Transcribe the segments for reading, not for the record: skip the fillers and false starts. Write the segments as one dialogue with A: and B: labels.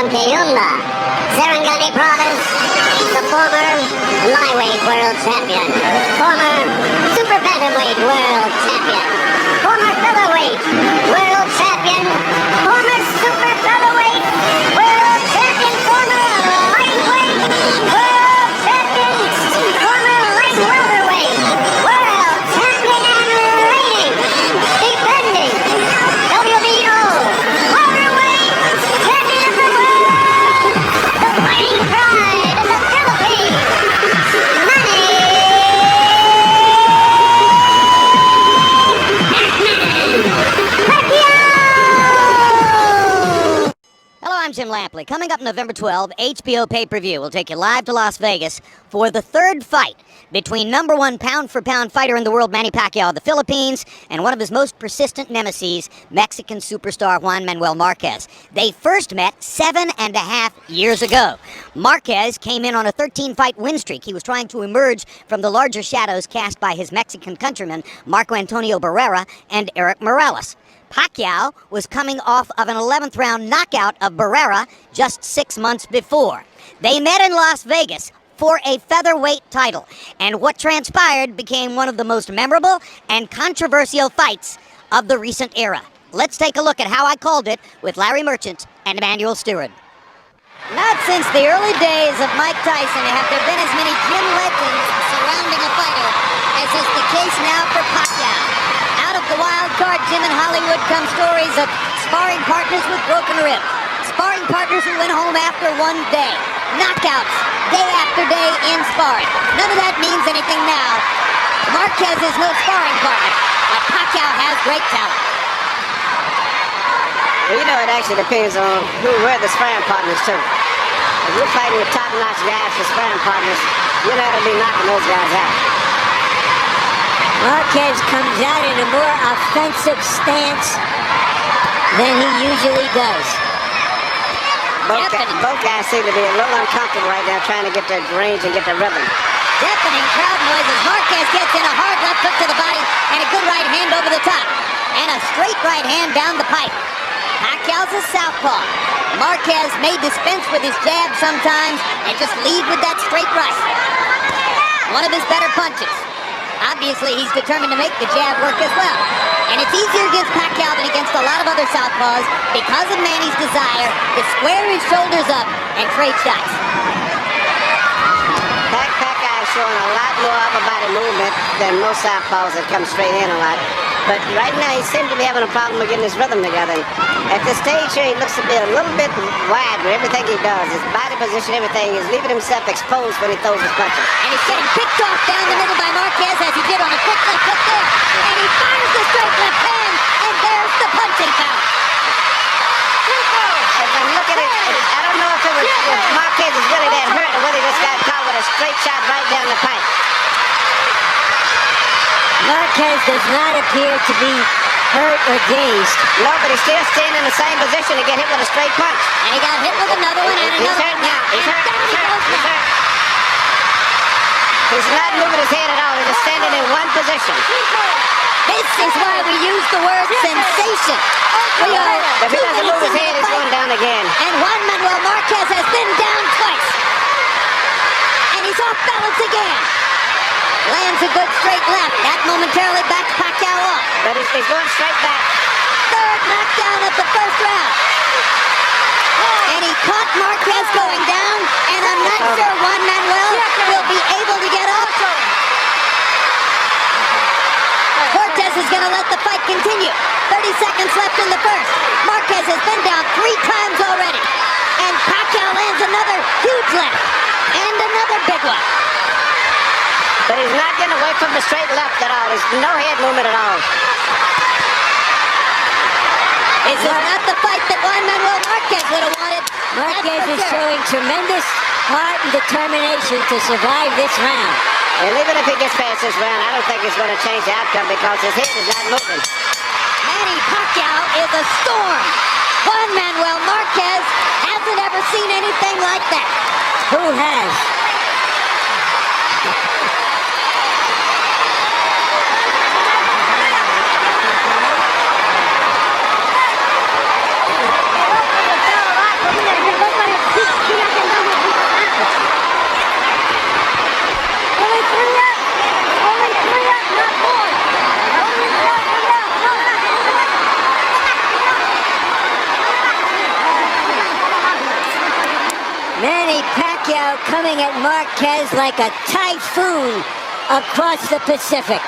A: from Piumba, Serengeti Province, the former lightweight world champion, former super featherweight world champion, former featherweight world champion, former super featherweight world champion, former lightweight world champion, former light welterweight world champion and reigning, defending WBO welterweight champion of the world, the fighting pride of the Philippines, Pacquiao!
B: Hello, I'm Jim Lampley. Coming up November 12, HBO pay-per-view will take you live to Las Vegas for the third fight between number one pound-for-pound fighter in the world, Manny Pacquiao of the Philippines, and one of his most persistent nemesis, Mexican superstar Juan Manuel Marquez. They first met 7.5 years ago. Marquez came in on a 13-fight win streak. He was trying to emerge from the larger shadows cast by his Mexican countrymen, Marco Antonio Barrera and Eric Morales. Pacquiao was coming off of an 11th round knockout of Barrera just 6 months before. They met in Las Vegas for a featherweight title, and what transpired became one of the most memorable and controversial fights of the recent era. Let's take a look at how I called it with Larry Merchant and Emmanuel Stewart. Not since the early days of Mike Tyson have there been as many gym legends surrounding a fighter as is the case now for Pacquiao. Out of the wild card gym in Hollywood come stories of sparring partners with broken ribs, sparring partners who went home after one day, knockouts day after day in sparring. None of that means anything now. Marquez is no sparring partner, but Pacquiao has great talent.
C: Well, you know, it actually depends on where the sparring partners too. If you're fighting with top-notch guys for sparring partners, you're not going to be knocking those guys out.
D: Marquez comes out in a more offensive stance than he usually does.
C: Both guys seem to be a little uncomfortable right now trying to get their range and get their rhythm.
B: Deafening crowd noise as Marquez gets in a hard left hook to the body and a good right hand over the top. And a straight right hand down the pipe. Pacquiao's a southpaw. Marquez may dispense with his jab sometimes and just lead with that straight right. One of his better punches. Obviously, he's determined to make the jab work as well. And it's easier against Pacquiao than against a lot of other southpaws because of Manny's desire to square his shoulders up and trade shots.
C: Pacquiao is showing a lot more upper body movement than most southpaws that come straight in a lot. But right now, he seems to be having a problem with getting his rhythm together. At this stage here, he looks to be a little bit wide with everything he does. His body position, everything. He's leaving himself exposed when he throws his punches.
B: And he's getting picked off down the middle by Marquez as he did on a quick left hook there. And he fires the straight left hand, and there's the punching power.
C: As I'm looking at it, I don't know if Marquez is really that hurt or whether he just got caught with a straight shot right down the pipe.
D: Marquez does not appear to be hurt or dazed.
C: No, but he's still staying in the same position to get hit with a straight punch.
B: And he got hit with another one and
C: He's
B: another
C: hurt
B: one.
C: now. He's hurt.
B: Down he goes
C: He's
B: now.
C: hurt. He's not moving his head at all. He's just standing in one position.
B: This is why we use the word sensation. We are
C: If he doesn't move his head, he's going down again.
B: And Juan Manuel Marquez has been down twice. And he's off balance again. Lands a good straight left. That momentarily backs Pacquiao off.
C: But he's going straight back.
B: Third knockdown of the first round. And he caught Marquez going down, and I'm not sure Juan Manuel will be able to get up. Cortez is going to let the fight continue. 30 seconds left in the first. Marquez has been down 3 times already. And Pacquiao lands another huge left. And another big one.
C: But he's not getting away from the straight left at all. There's no head movement at all.
B: This is not the fight that Juan Manuel Marquez would have wanted.
D: Marquez is showing tremendous heart and determination to survive this round.
C: And even if he gets past this round, I don't think it's going to change the outcome because his head is not moving.
B: Manny Pacquiao is a storm. Juan Manuel Marquez hasn't ever seen anything like that.
D: Who has? Manny Pacquiao coming at Marquez like a typhoon across the Pacific.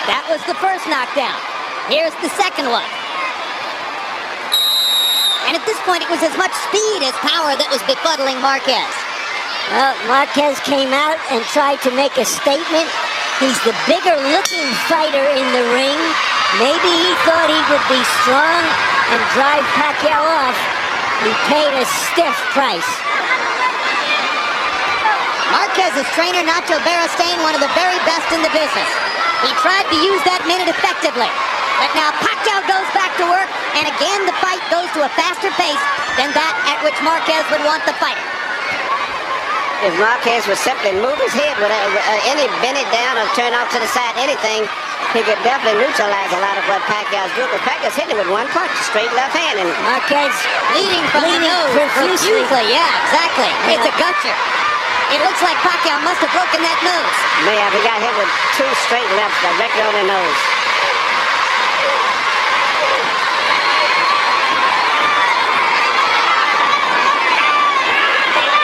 B: That was the first knockdown. Here's the second one. And at this point, it was as much speed as power that was befuddling Marquez.
D: Well, Marquez came out and tried to make a statement. He's the bigger-looking fighter in the ring. Maybe he thought he would be strong and drive Pacquiao off. He paid a stiff price.
B: Marquez's trainer, Nacho Beristain, one of the very best in the business. He tried to use that minute effectively. But now Pacquiao goes back to work, and again the fight goes to a faster pace than that at which Marquez would want the fight.
C: If Marquez would simply move his head with any bend it down or turn off to the side, anything, he could definitely neutralize a lot of what Pacquiao's doing. But Pacquiao's hitting with one punch, straight left hand, and
D: Marquez
B: Bleeding from the nose
D: profusely.
B: Yeah, exactly. It's a gutcher. It looks like Pacquiao must have broken that nose.
C: man, he got hit with two straight lefts directly on the nose.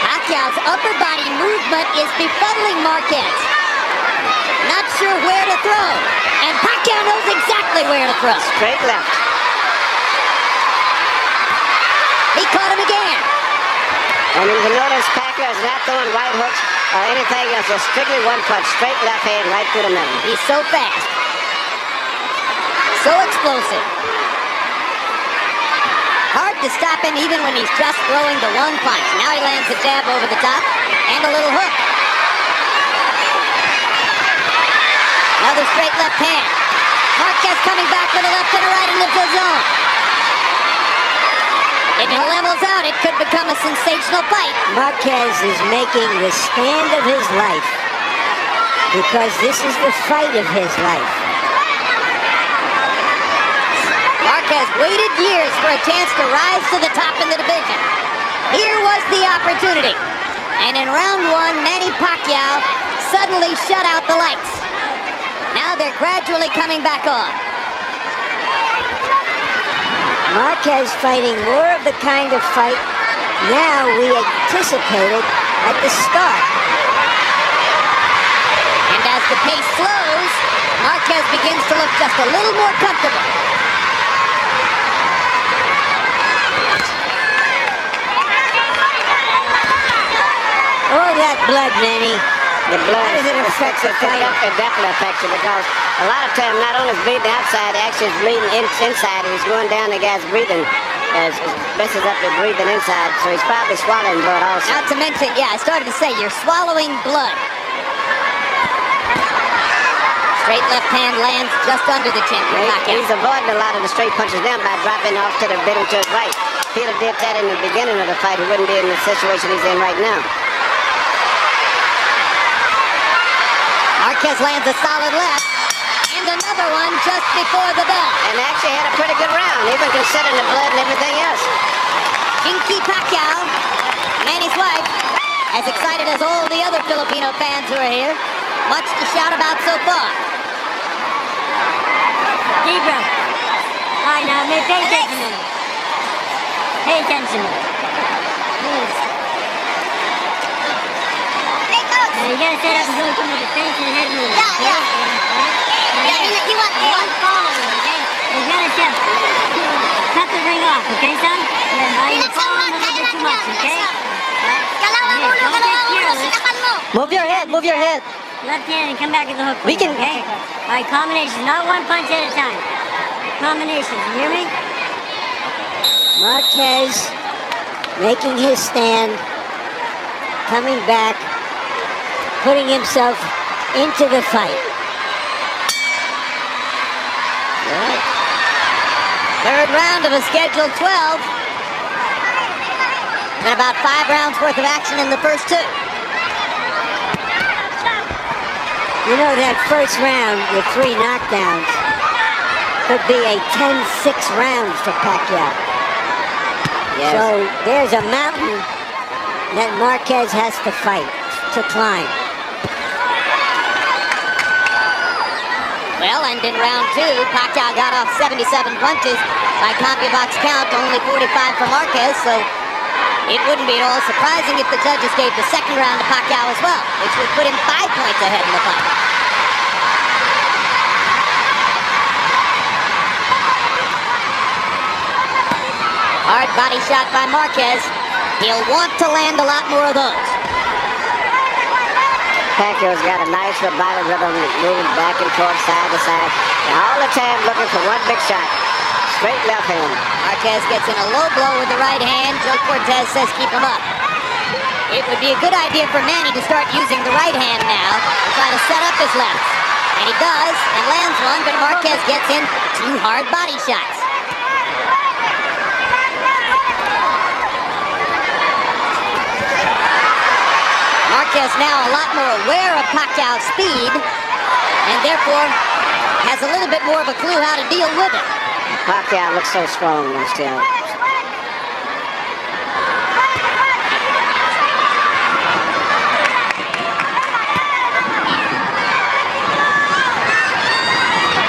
B: Pacquiao's upper body movement is befuddling Marquez. Not sure where to throw. And Pacquiao knows exactly where to throw.
C: Straight left.
B: He caught him again.
C: And you can notice Pacquiao is not throwing right hooks or anything else. Just strictly one punch, straight left hand right through the middle.
B: He's so fast. So explosive. Hard to stop him even when he's just throwing the one punch. Now he lands a jab over the top and a little hook. Another straight left hand. Marquez coming back with a left and a right into the zone. If it levels out, it could become a sensational fight.
D: Marquez is making the stand of his life because this is the fight of his life.
B: Marquez waited years for a chance to rise to the top in the division. Here was the opportunity. And in round one, Manny Pacquiao suddenly shut out the lights. Now they're gradually coming back on.
D: Marquez fighting more of the kind of fight now we anticipated at the start.
B: And as the pace slows, Marquez begins to look just a little more comfortable.
D: Oh, that blood, Manny.
C: The blood,
D: How does it affect the fight?
C: It definitely affects you because a lot of time not only is bleeding outside, actually is bleeding inside. He's going down the guy's breathing. As messes up the breathing inside, so he's probably swallowing blood also.
B: Not to mention, yeah, I started to say, you're swallowing blood. Straight left hand lands just under the chin for Pacquiao.
C: He's avoiding a lot of the straight punches now by dropping off to the middle to his right. If he'd have dipped that in the beginning of the fight, he wouldn't be in the situation he's in right now.
B: Marquez lands a solid left, and another one just before the bell.
C: And actually had a pretty good round, even considering the blood and everything else.
B: Chinky Pacquiao, Manny's wife, as excited as all the other Filipino fans who are here. Much to shout about so far.
D: Deep breath. All right, now, pay attention to me. Pay attention to me. Please. Now, you gotta set up and really come with the face and the head movement.
A: Yeah, yeah. You want one
D: follow me, okay? You gotta cut the ring off, okay, son? You follow him a little bit too much, okay?
B: Move your head, move your head.
D: Left hand and come back at the hook.
B: We can-
D: okay? All right, combinations, not one punch at a time. Combinations, you hear me? Marquez making his stand, coming back, putting himself into the fight.
B: Right. Third round of a scheduled 12. And about 5 rounds worth of action in the first 2.
D: You know, that first round with 3 knockdowns could be a 10-6 round for Pacquiao.
B: Yes.
D: So there's a mountain that Marquez has to fight, to climb.
B: Well, and in round 2, Pacquiao got off 77 punches by CompuBox count, only 45 for Marquez, so It wouldn't be at all surprising if the judges gave the second round to Pacquiao as well, which would put him 5 points ahead in the fight. Hard body shot by Marquez. He'll want to land a lot more of those.
C: Pacquiao's got a nice body rhythm, moving back and forth, side to side, and all the time looking for one big shot. Straight left hand.
B: Marquez gets in a low blow with the right hand. Joe Cortez says keep him up. It would be a good idea for Manny to start using the right hand now and try to set up his left. And he does, and lands one, but Marquez gets in 2 hard body shots. Marquez now a lot more aware of Pacquiao's speed, and therefore has a little bit more of a clue how to deal with it.
C: Pacquiao looks so strong though still.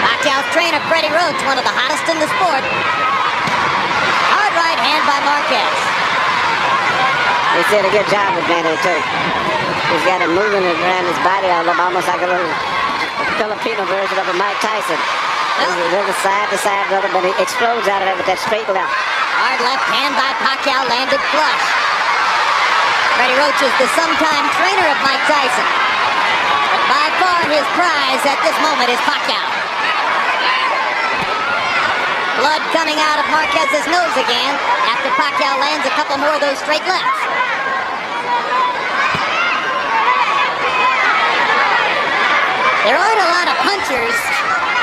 B: Pacquiao's trainer, Freddie Roach, one of the hottest in the sport. Hard right hand by Marquez.
C: He did a good job with Manny too. He's got him moving around his body all up, almost like a little Filipino version of a Mike Tyson. He's a little side to side brother, but he explodes out of it with that straight left.
B: Hard left hand by Pacquiao, landed flush. Freddie Roach is the sometime trainer of Mike Tyson. But by far his prize at this moment is Pacquiao. Blood coming out of Marquez's nose again after Pacquiao lands a couple more of those straight lefts. There aren't a lot of punchers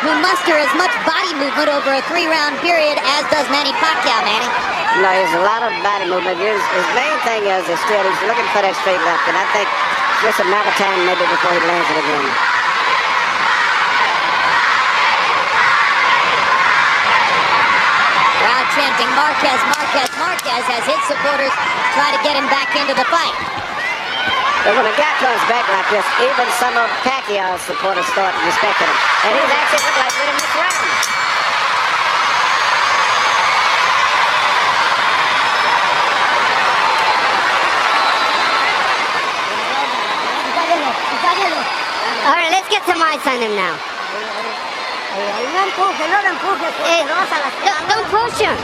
B: who muster as much body movement over a 3-round period as does Manny Pacquiao, Manny.
C: No, there's a lot of body movement. His main thing is still he's looking for that straight left, and I think it's just a matter of time maybe before he lands it again.
B: Crowd chanting Marquez, Marquez, Marquez as his supporters try to get him back into the fight.
C: But when a guy comes back like this, even some of Pacquiao's supporters start respecting him. And he's actually looked like winning this round.
A: All right, let's get some eyes on him now. Don't push him.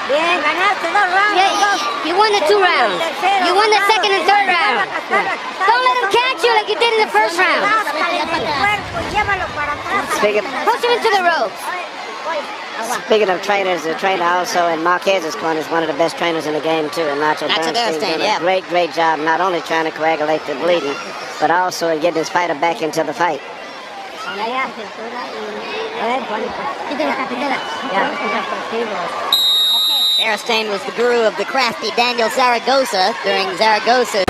D: Bien, ganaste 2 rounds.
A: Yeah, you won the 2 rounds. You won the second and third round. Don't let him catch you like you did in the first round. Push him into the ropes.
C: Speaking of trainers, the trainer also in Marquez's corner is one of the best trainers in the game too, and Nacho Bernstein's doing a great job, not only trying to coagulate the bleeding, but also in getting his fighter back into the fight.
B: Bernstein was the guru of the crafty Daniel Zaragoza during Zaragoza's